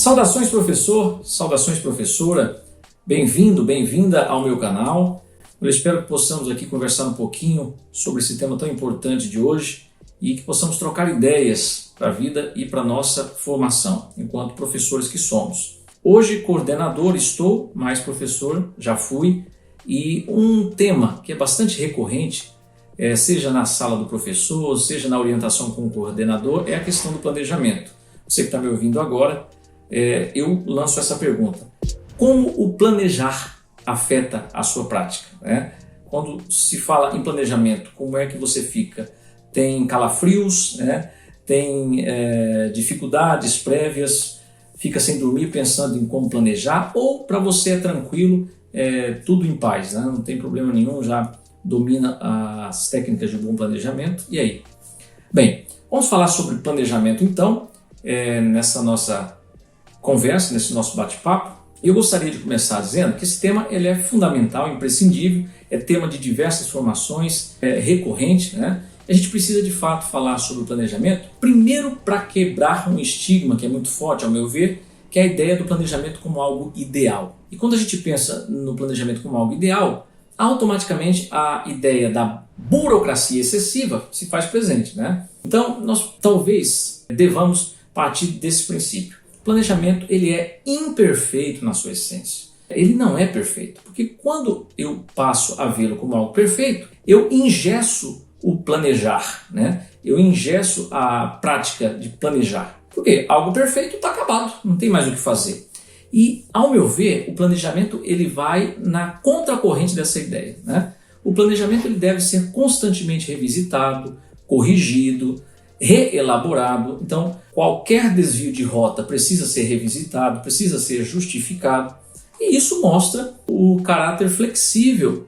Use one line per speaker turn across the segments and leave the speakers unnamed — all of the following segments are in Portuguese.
Saudações, professor, saudações, professora, bem-vindo, bem-vinda ao meu canal. Eu espero que possamos aqui conversar um pouquinho sobre esse tema tão importante de hoje e que possamos trocar ideias para a vida e para a nossa formação, enquanto professores que somos. Hoje, coordenador estou, mas professor já fui, e um tema que é bastante recorrente, seja na sala do professor, seja na orientação com o coordenador, é a questão do planejamento. Você que está me ouvindo agora, eu lanço essa pergunta: como o planejar afeta a sua prática? Quando se fala em planejamento, como é que você fica? Tem calafrios, tem dificuldades prévias, fica sem dormir pensando em como planejar, ou para você é tranquilo, tudo em paz, não tem problema nenhum, já domina as técnicas de bom planejamento? E aí? Bem, vamos falar sobre planejamento então, nessa nossa conversa, nesse nosso bate-papo. Eu gostaria de começar dizendo que esse tema ele é fundamental, imprescindível, é tema de diversas formações, recorrente, A gente precisa de fato falar sobre o planejamento, primeiro para quebrar um estigma que é muito forte, ao meu ver, que é a ideia do planejamento como algo ideal. E quando a gente pensa no planejamento como algo ideal, automaticamente a ideia da burocracia excessiva se faz presente, Então, nós talvez devamos partir desse princípio. O planejamento ele é imperfeito na sua essência. Ele não é perfeito, porque quando eu passo a vê-lo como algo perfeito, eu engesso o planejar, Eu engesso a prática de planejar. Porque algo perfeito está acabado, não tem mais o que fazer. E, ao meu ver, o planejamento ele vai na contracorrente dessa ideia, O planejamento ele deve ser constantemente revisitado, corrigido, reelaborado. Então, qualquer desvio de rota precisa ser revisitado, precisa ser justificado. E isso mostra o caráter flexível,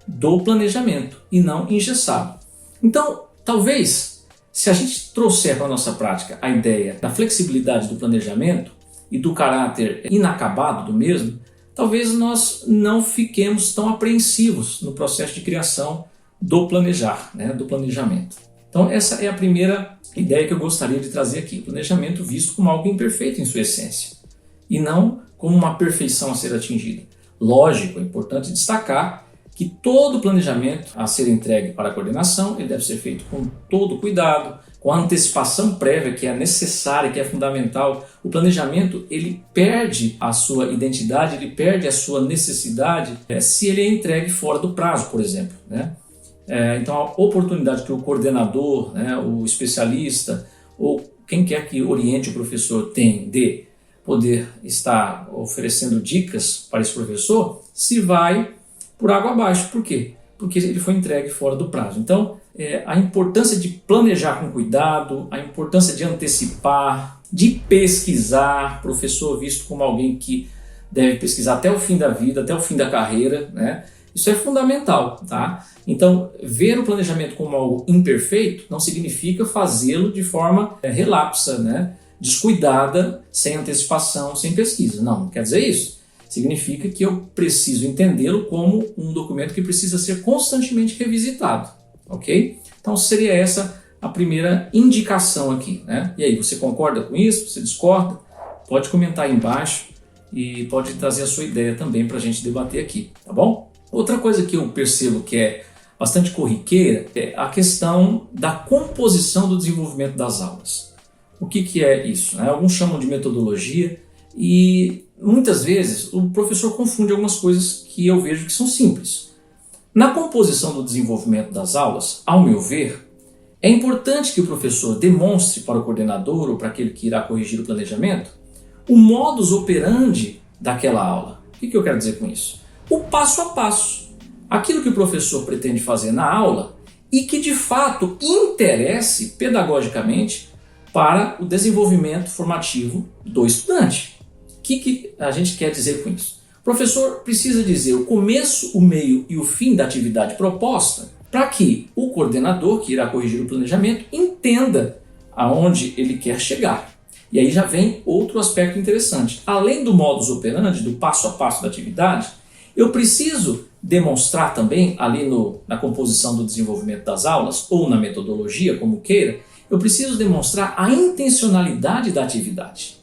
do planejamento e não engessado. Então, talvez, se a gente trouxer para a nossa prática a ideia da flexibilidade do planejamento e do caráter inacabado do mesmo, talvez nós não fiquemos tão apreensivos no processo de criação do planejar, do planejamento. Então essa é a primeira ideia que eu gostaria de trazer aqui. Planejamento visto como algo imperfeito em sua essência e não como uma perfeição a ser atingida. Lógico, é importante destacar que todo planejamento a ser entregue para a coordenação ele deve ser feito com todo cuidado, com a antecipação prévia que é necessária, que é fundamental. O planejamento ele perde a sua identidade, ele perde a sua necessidade se ele é entregue fora do prazo, por exemplo, Então a oportunidade que o coordenador, o especialista ou quem quer que oriente o professor tem de poder estar oferecendo dicas para esse professor se vai por água abaixo. Por quê? Porque ele foi entregue fora do prazo. Então a importância de planejar com cuidado, a importância de antecipar, de pesquisar, professor visto como alguém que deve pesquisar até o fim da vida, até o fim da carreira, Isso é fundamental, Então, ver o planejamento como algo imperfeito não significa fazê-lo de forma relapsa, descuidada, sem antecipação, sem pesquisa. Não quer dizer isso. Significa que eu preciso entendê-lo como um documento que precisa ser constantemente revisitado, ok? Então, seria essa a primeira indicação aqui, E aí, você concorda com isso? Você discorda? Pode comentar aí embaixo e pode trazer a sua ideia também para a gente debater aqui, tá bom? Outra coisa que eu percebo que é bastante corriqueira é a questão da composição do desenvolvimento das aulas. O que é isso? Alguns chamam de metodologia e muitas vezes o professor confunde algumas coisas que eu vejo que são simples. Na composição do desenvolvimento das aulas, ao meu ver, é importante que o professor demonstre para o coordenador ou para aquele que irá corrigir o planejamento o modus operandi daquela aula. O que eu quero dizer com isso? O passo a passo, aquilo que o professor pretende fazer na aula e que de fato interesse pedagogicamente para o desenvolvimento formativo do estudante. O que a gente quer dizer com isso? O professor precisa dizer o começo, o meio e o fim da atividade proposta para que o coordenador que irá corrigir o planejamento entenda aonde ele quer chegar. E aí já vem outro aspecto interessante. Além do modus operandi, do passo a passo da atividade, eu preciso demonstrar também, ali na composição do desenvolvimento das aulas, ou na metodologia, como queira, eu preciso demonstrar a intencionalidade da atividade.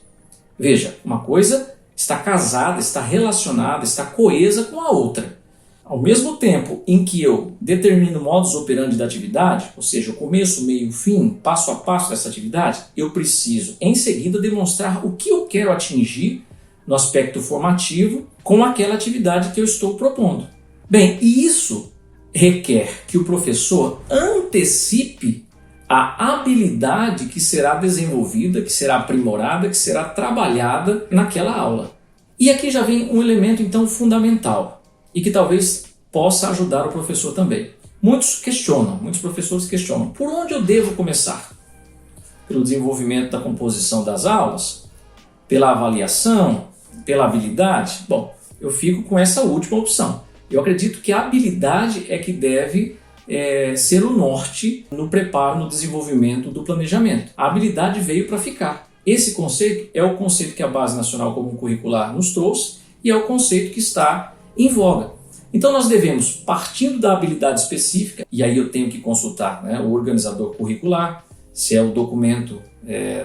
Veja, uma coisa está casada, está relacionada, está coesa com a outra. Ao mesmo tempo em que eu determino o modus operandi da atividade, ou seja, o começo, meio, fim, passo a passo dessa atividade, eu preciso em seguida demonstrar o que eu quero atingir no aspecto formativo com aquela atividade que eu estou propondo. Bem, e isso requer que o professor antecipe a habilidade que será desenvolvida, que será aprimorada, que será trabalhada naquela aula. E aqui já vem um elemento então fundamental e que talvez possa ajudar o professor também. Muitos professores questionam, por onde eu devo começar? Pelo desenvolvimento da composição das aulas? Pela avaliação? Pela habilidade? Bom, eu fico com essa última opção. Eu acredito que a habilidade é que deve ser o norte no preparo, no desenvolvimento do planejamento. A habilidade veio para ficar. Esse conceito é o conceito que a Base Nacional Comum Curricular nos trouxe e é o conceito que está em voga. Então nós devemos, partindo da habilidade específica, e aí eu tenho que consultar o organizador curricular, se é o documento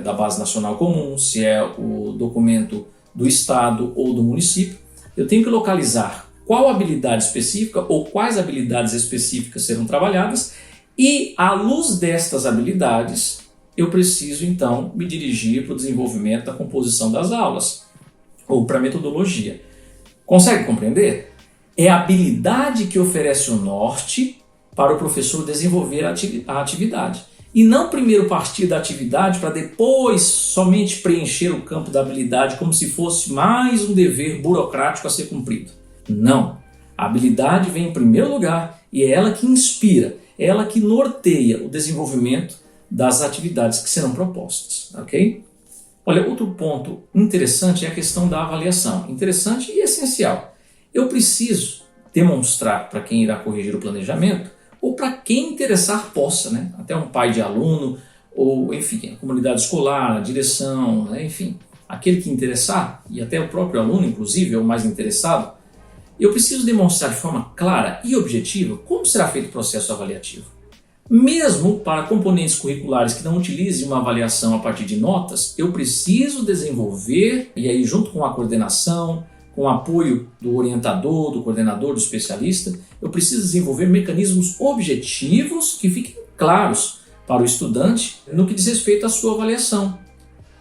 da Base Nacional Comum, se é o documento do Estado ou do município, eu tenho que localizar qual habilidade específica ou quais habilidades específicas serão trabalhadas e, à luz destas habilidades, eu preciso então me dirigir para o desenvolvimento da composição das aulas ou para a metodologia. Consegue compreender? É a habilidade que oferece o norte para o professor desenvolver a atividade. E não primeiro partir da atividade para depois somente preencher o campo da habilidade como se fosse mais um dever burocrático a ser cumprido. Não. A habilidade vem em primeiro lugar e é ela que inspira, é ela que norteia o desenvolvimento das atividades que serão propostas. Ok? Olha, outro ponto interessante é a questão da avaliação. Interessante e essencial. Eu preciso demonstrar para quem irá corrigir o planejamento ou para quem interessar possa, até um pai de aluno ou, enfim, a comunidade escolar, a direção, enfim, aquele que interessar e até o próprio aluno, inclusive, é o mais interessado. Eu preciso demonstrar de forma clara e objetiva como será feito o processo avaliativo. Mesmo para componentes curriculares que não utilizem uma avaliação a partir de notas, eu preciso desenvolver, e aí junto com a coordenação, com o apoio do orientador, do coordenador, do especialista, eu preciso desenvolver mecanismos objetivos que fiquem claros para o estudante no que diz respeito à sua avaliação.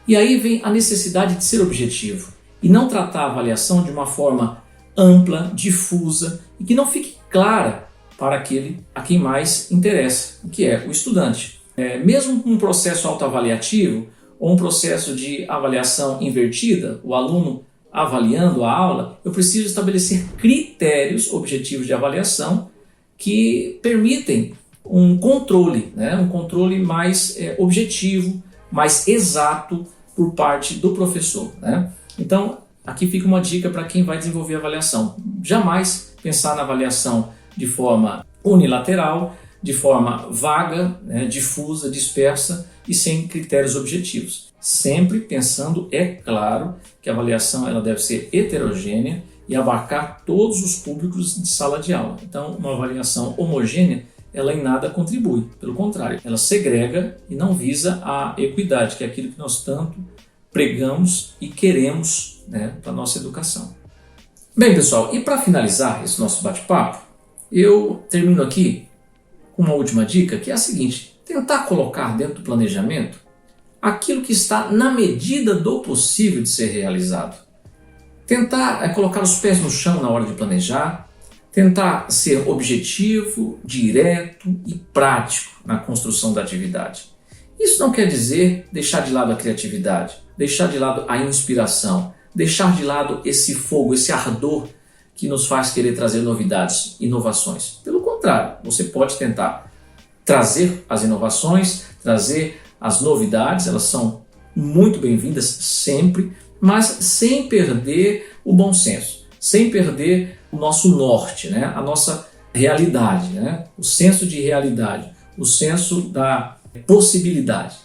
E aí vem a necessidade de ser objetivo e não tratar a avaliação de uma forma ampla, difusa e que não fique clara para aquele a quem mais interessa, que é o estudante. Mesmo com um processo autoavaliativo ou um processo de avaliação invertida, o aluno avaliando a aula, eu preciso estabelecer critérios objetivos de avaliação que permitem um controle mais objetivo, mais exato por parte do professor. Então, aqui fica uma dica para quem vai desenvolver a avaliação. Jamais pensar na avaliação de forma unilateral, de forma vaga, difusa, dispersa e sem critérios objetivos. Sempre pensando, é claro, que a avaliação ela deve ser heterogênea e abarcar todos os públicos de sala de aula. Então, uma avaliação homogênea, ela em nada contribui. Pelo contrário, ela segrega e não visa a equidade, que é aquilo que nós tanto pregamos e queremos para a nossa educação. Bem, pessoal, e para finalizar esse nosso bate-papo, eu termino aqui com uma última dica, que é a seguinte: tentar colocar dentro do planejamento aquilo que está na medida do possível de ser realizado. Tentar colocar os pés no chão na hora de planejar, tentar ser objetivo, direto e prático na construção da atividade. Isso não quer dizer deixar de lado a criatividade, deixar de lado a inspiração, deixar de lado esse fogo, esse ardor que nos faz querer trazer novidades, inovações. Pelo contrário, você pode tentar trazer as inovações, trazer as novidades, elas são muito bem-vindas sempre, mas sem perder o bom senso, sem perder o nosso norte, a nossa realidade, o senso de realidade, o senso da possibilidade.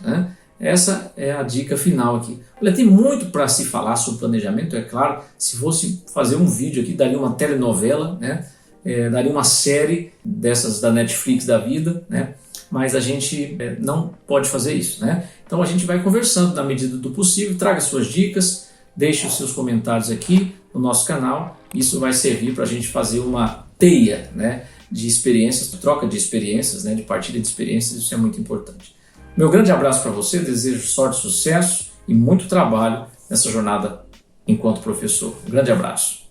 Essa é a dica final aqui. Olha, tem muito para se falar sobre planejamento, é claro. Se fosse fazer um vídeo aqui, daria uma telenovela, daria uma série dessas da Netflix da vida, mas a gente não pode fazer isso. Então a gente vai conversando na medida do possível, traga suas dicas, deixe os seus comentários aqui no nosso canal. Isso vai servir para a gente fazer uma teia, né, de experiências, troca de experiências, né, de partilha de experiências. Isso é muito importante. Meu grande abraço para você, desejo sorte, sucesso e muito trabalho nessa jornada enquanto professor. Um grande abraço.